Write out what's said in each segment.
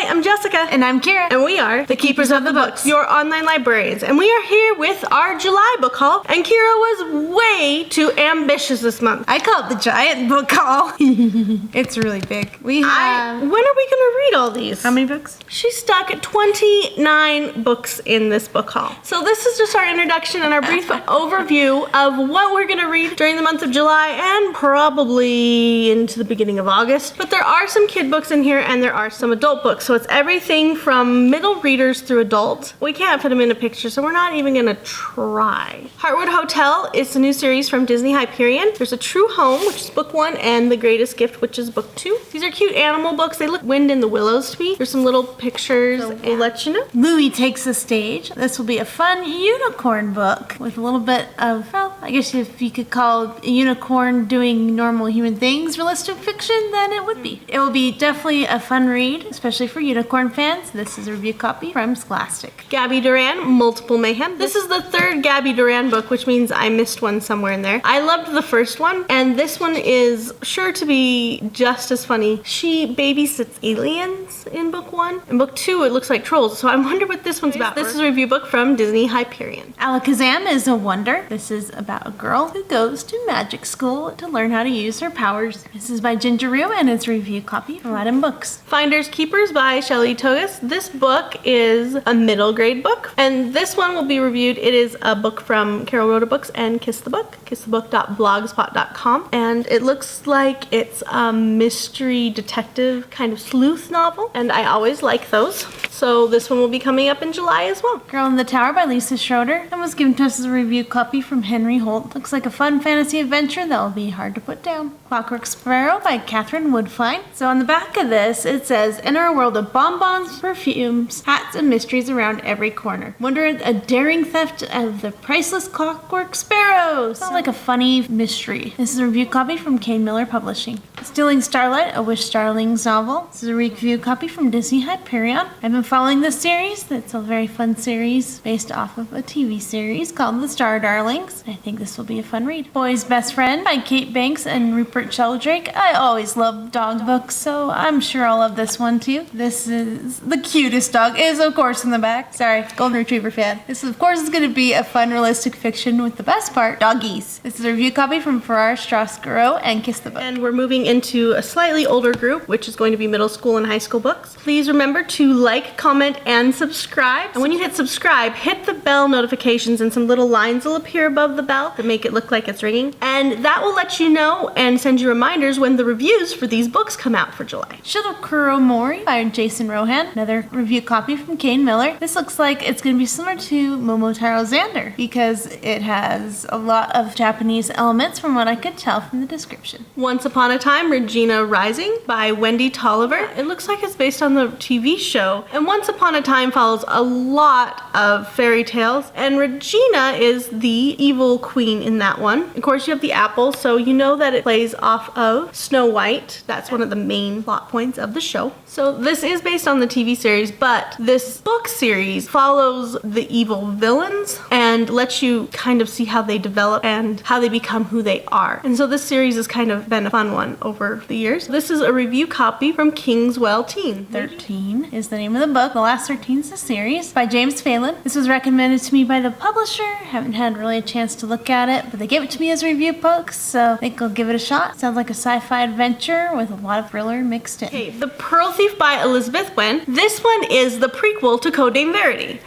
Hi, I'm Jessica. And I'm Kira. And we are the Keepers of the Books, your online librarians. And we are here with our July book haul. And Kira was way too ambitious this month. I call it the giant book haul. It's really big. When are we going to read all these? How many books? She's stuck at 29 books in this book haul. So this is just our introduction and our brief overview of what we're going to read during the month of July and probably into the beginning of August. But there are some kid books in here and there are some adult books. So it's everything from middle readers through adult. We can't put them in a picture, so we're not even going to try. Heartwood Hotel is a new series from Disney Hyperion. There's A True Home, which is book 1, and The Greatest Gift, which is book 2. These are cute animal books. They look Wind in the Willows to me. There's some little pictures. So we'll let you know. Louie Takes the Stage. This will be a fun unicorn book with a little bit of, well, I guess if you could call a unicorn doing normal human things realistic fiction, then it would be. It will be definitely a fun read, especially for unicorn fans. This is a review copy from Scholastic. Gabby Duran, Multiple Mayhem. This is the third Gabby Duran book, which means I missed one somewhere in there. I loved the first one, and this one is sure to be just as funny. She babysits aliens in book 1. In book 2, it looks like trolls, so I wonder what this one's about. This is a review book from Disney Hyperion. Alakazam is a Wonder. This is about a girl who goes to magic school to learn how to use her powers. This is by Ginger Rue, and it's a review copy from Aladdin Books. Finders Keepers by Shelley Togus. This book is a middle grade book, and this one will be reviewed. It is a book from Carol Rhoda Books and Kiss the Book, kissthebook.blogspot.com, and it looks like it's a mystery detective kind of sleuth novel, and I always like those. So this one will be coming up in July as well. Girl in the Tower by Lisa Schroeder, and was given to us as a review copy from Henry Holt. Looks like a fun fantasy adventure that will be hard to put down. Clockwork Sparrow by Catherine Woodfine. So on the back of this, it says, enter a world of bonbons, perfumes, hats, and mysteries around every corner. Wonder at a daring theft of the priceless Clockwork Sparrow. Sounds like a funny mystery. This is a review copy from Kane Miller Publishing. Stealing Starlight, a Wish Starlings novel. This is a review copy from Disney Hyperion. I've been following this series. It's a very fun series based off of a TV series called The Star Darlings. I think this will be a fun read. Boy's Best Friend by Kate Banks and Rupert Sheldrake. I always love dog books, so I'm sure I'll love this one too. This is the cutest dog. It is, of course, in the back. Sorry, Golden Retriever fan. This, of course, is going to be a fun, realistic fiction with the best part, doggies. This is a review copy from Farrar Strass-Giroux and Kiss the Book. And we're moving into a slightly older group, which is going to be middle school and high school books. Please remember to like, comment, and subscribe. And when you hit subscribe, hit the bell notifications, and some little lines will appear above the bell to make it look like it's ringing. And that will let you know and send you reminders when the reviews for these books come out for July. Shuttle Mori by Jason Rohan. Another review copy from Kane Miller. This looks like it's going to be similar to Momotaro Xander because it has a lot of Japanese elements from what I could tell from the description. Once Upon a Time, Regina Rising by Wendy Tolliver. It looks like it's based on the TV show. And Once Upon a Time follows a lot of fairy tales. And Regina is the evil queen in that one. Of course, you have the apple, so you know that it plays off of Snow White. That's one of the main plot points of the show. So this is based on the TV series, but this book series follows the evil villains and lets you kind of see how they develop and how they become who they are. And so this series has kind of been a fun one over the years. This is a review copy from Kingswell Teen. 13 is the name of the book. The Last 13 is the series by James Phelan. This was recommended to me by the publisher. Haven't had really a chance to look at it, but they gave it to me as a review book, so I think I'll give it a shot. Sounds like a sci-fi adventure with a lot of thriller mixed in. Okay, The Pearl Thief by Elizabeth Wen. This one is the prequel to Codename Verity.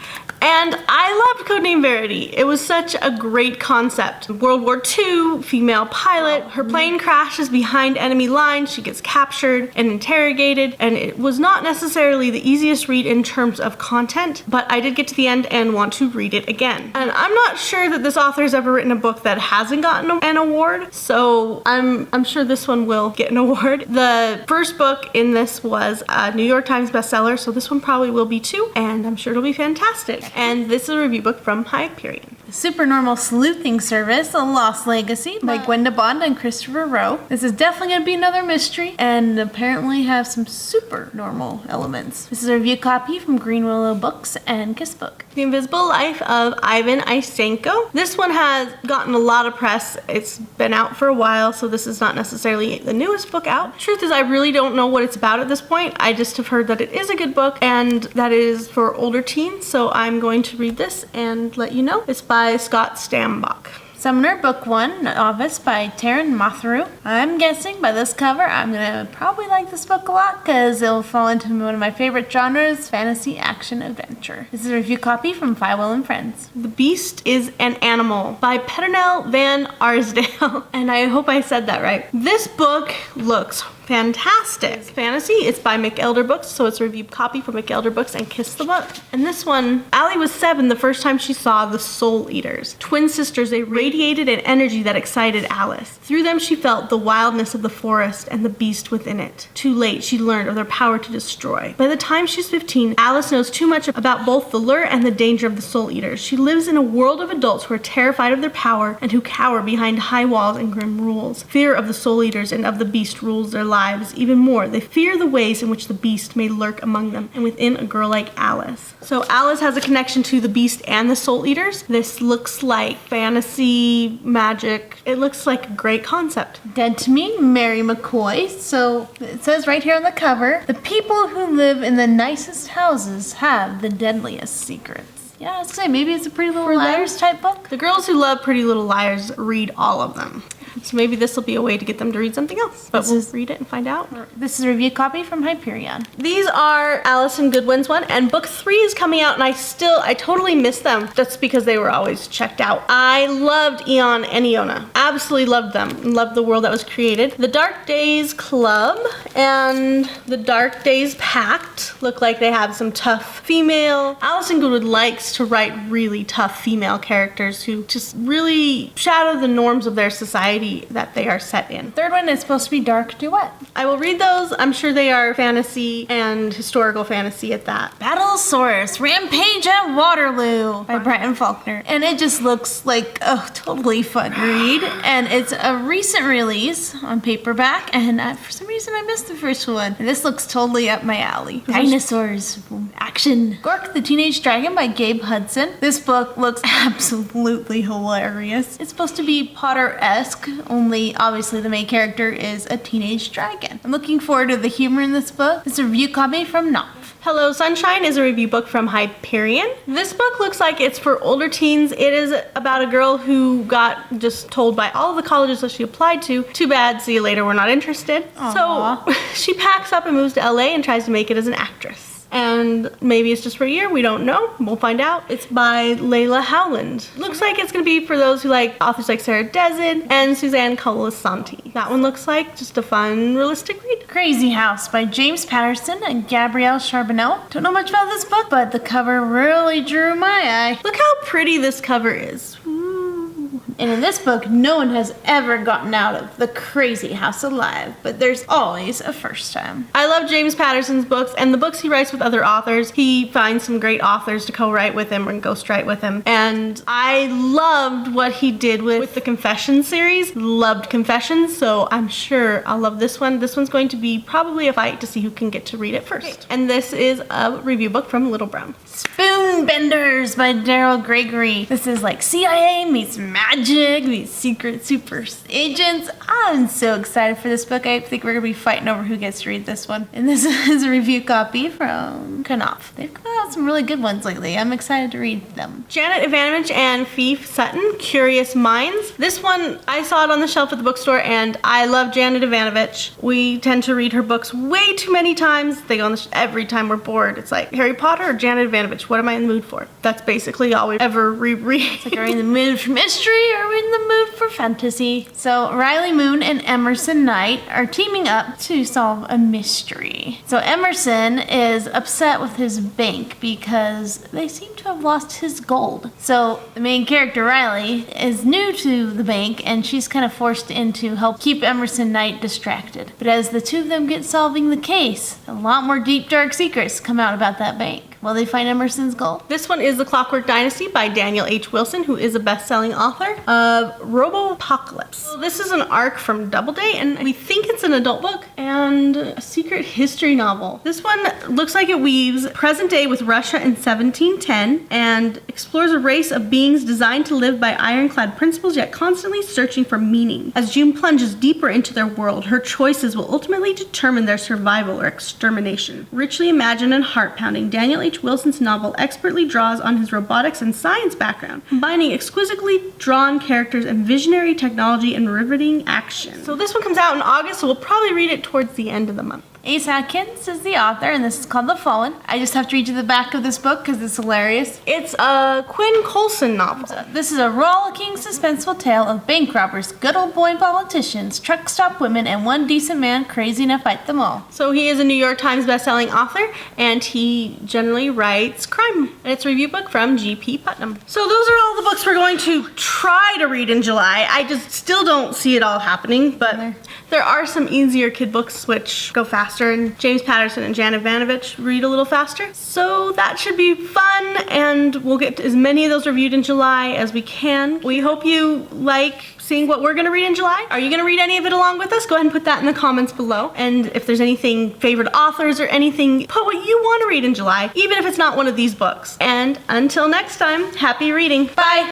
And I loved Codename Verity. It was such a great concept. World War II, female pilot, her plane crashes behind enemy lines, she gets captured and interrogated, and it was not necessarily the easiest read in terms of content, but I did get to the end and want to read it again. And I'm not sure that this author has ever written a book that hasn't gotten an award, so I'm sure this one will get an award. The first book in this was a New York Times bestseller, so this one probably will be too, and I'm sure it'll be fantastic. And this is a review book from Hyperion. Supernormal Sleuthing Service, A Lost Legacy by Gwenda Bond and Christopher Rowe. This is definitely going to be another mystery and apparently have some super normal elements. This is a review copy from Green Willow Books and Kiss Book. The Invisible Life of Ivan Isenko. This one has gotten a lot of press. It's been out for a while, so this is not necessarily the newest book out. Truth is, I really don't know what it's about at this point. I just have heard that it is a good book and that it is for older teens, so I'm going to read this and let you know. It's by Scott Stambach. Summoner Book 1, Novice by Taryn Masaru. I'm guessing by this cover, I'm gonna probably like this book a lot because it'll fall into one of my favorite genres, fantasy action adventure. This is a review copy from Will and Friends. The Beast is an Animal by Nell Van Arsdale. And I hope I said that right. This book looks fantastic. It's fantasy. It's by McElder Books, so it's a review copy from McElder Books and Kiss the Book. And this one, Allie was 7 the first time she saw the Soul Eaters. Twin sisters, they radiated an energy that excited Alice. Through them she felt the wildness of the forest and the beast within it. Too late, she learned of their power to destroy. By the time she's 15, Alice knows too much about both the lure and the danger of the Soul Eaters. She lives in a world of adults who are terrified of their power and who cower behind high walls and grim rules. Fear of the Soul Eaters and of the beast rules their lives even more. They fear the ways in which the beast may lurk among them and within a girl like Alice. So Alice has a connection to the beast and the Soul Eaters. This looks like fantasy, magic. It looks like a great concept. Dead to Me, Mary McCoy. So it says right here on the cover, the people who live in the nicest houses have the deadliest secrets. Yeah, I was gonna say, maybe it's a Pretty Little Liars type book. The girls who love Pretty Little Liars read all of them. So maybe this will be a way to get them to read something else. But we'll read it and find out. This is a review copy from Hyperion. These are Allison Goodwin's one, and book 3 is coming out, and I totally miss them just because they were always checked out. I loved Eon and Iona. Absolutely loved them. Loved the world that was created. The Dark Days Club and the Dark Days Pact look like they have some tough female. Allison Goodwin likes to write really tough female characters who just really shadow the norms of their society that they are set in. Third one is supposed to be Dark Duet. I will read those. I'm sure they are fantasy and historical fantasy at that. Battlesaurus, Rampage at Waterloo by Brian Faulkner. And it just looks like a totally fun read. And it's a recent release on paperback. And for some reason I missed the first one. And this looks totally up my alley. Dinosaurs, action. Gork the Teenage Dragon by Gabe Hudson. This book looks absolutely hilarious. It's supposed to be Potter-esque, only obviously the main character is a teenage dragon. I'm looking forward to the humor in this book. It's a review copy from Knopf. Hello Sunshine is a review book from Hyperion. This book looks like it's for older teens. It is about a girl who got just told by all of the colleges that she applied to, too bad, see you later, we're not interested. Aww. So she packs up and moves to LA and tries to make it as an actress. And maybe it's just for a year, we don't know. We'll find out. It's by Layla Howland. Looks like it's gonna be for those who like authors like Sarah Dessen and Suzanne Colasanti. That one looks like just a fun, realistic read. Crazy House by James Patterson and Gabrielle Charbonneau. Don't know much about this book, but the cover really drew my eye. Look how pretty this cover is. And in this book, no one has ever gotten out of the crazy house alive, but there's always a first time. I love James Patterson's books and the books he writes with other authors. He finds some great authors to co-write with him and ghostwrite with him. And I loved what he did with the Confessions series. Loved Confessions, so I'm sure I'll love this one. This one's going to be probably a fight to see who can get to read it first. And this is a review book from Little Brown. Spoonbenders by Daryl Gregory. This is like CIA meets magic, meets secret super agents. I'm so excited for this book. I think we're gonna be fighting over who gets to read this one. And this is a review copy from Knopf. They've come out with some really good ones lately. I'm excited to read them. Janet Ivanovich and Fief Sutton, Curious Minds. This one, I saw it on the shelf at the bookstore and I love Janet Ivanovich. We tend to read her books way too many times. They go on the every time we're bored. It's like Harry Potter or Janet Ivanovich. What am I in the mood for? That's basically all we ever reread. It's like, are we in the mood for mystery or are we in the mood for fantasy? So Riley Moon and Emerson Knight are teaming up to solve a mystery. So Emerson is upset with his bank because they seem to have lost his gold. So the main character, Riley, is new to the bank and she's kind of forced in to help keep Emerson Knight distracted. But as the two of them get solving the case, a lot more deep, dark secrets come out about that bank. Will they find Emerson's gold? This one is The Clockwork Dynasty by Daniel H. Wilson, who is a best-selling author of Robopocalypse. So this is an arc from Doubleday, and we think it's an adult book and a secret history novel. This one looks like it weaves present day with Russia in 1710 and explores a race of beings designed to live by ironclad principles yet constantly searching for meaning. As June plunges deeper into their world, her choices will ultimately determine their survival or extermination. Richly imagined and heart-pounding, Daniel H. Wilson's novel expertly draws on his robotics and science background, combining exquisitely drawn characters and visionary technology and riveting action. So this one comes out in August, so we'll probably read it towards the end of the month. Ace Atkins is the author, and this is called The Fallen. I just have to read you the back of this book because it's hilarious. It's a Quinn Coulson novel. This is a rollicking, suspenseful tale of bank robbers, good old boy politicians, truck stop women, and one decent man crazy enough to fight them all. So he is a New York Times bestselling author, and he generally writes crime. And it's a review book from G.P. Putnam. So those are all the books we're going to try to read in July. I just still don't see it all happening, but there are some easier kid books which go faster, and James Patterson and Janet Vanovich read a little faster. So that should be fun, and we'll get as many of those reviewed in July as we can. We hope you like seeing what we're going to read in July. Are you going to read any of it along with us? Go ahead and put that in the comments below. And if there's anything, favorite authors or anything, put what you want to read in July, even if it's not one of these books. And until next time, happy reading. Bye!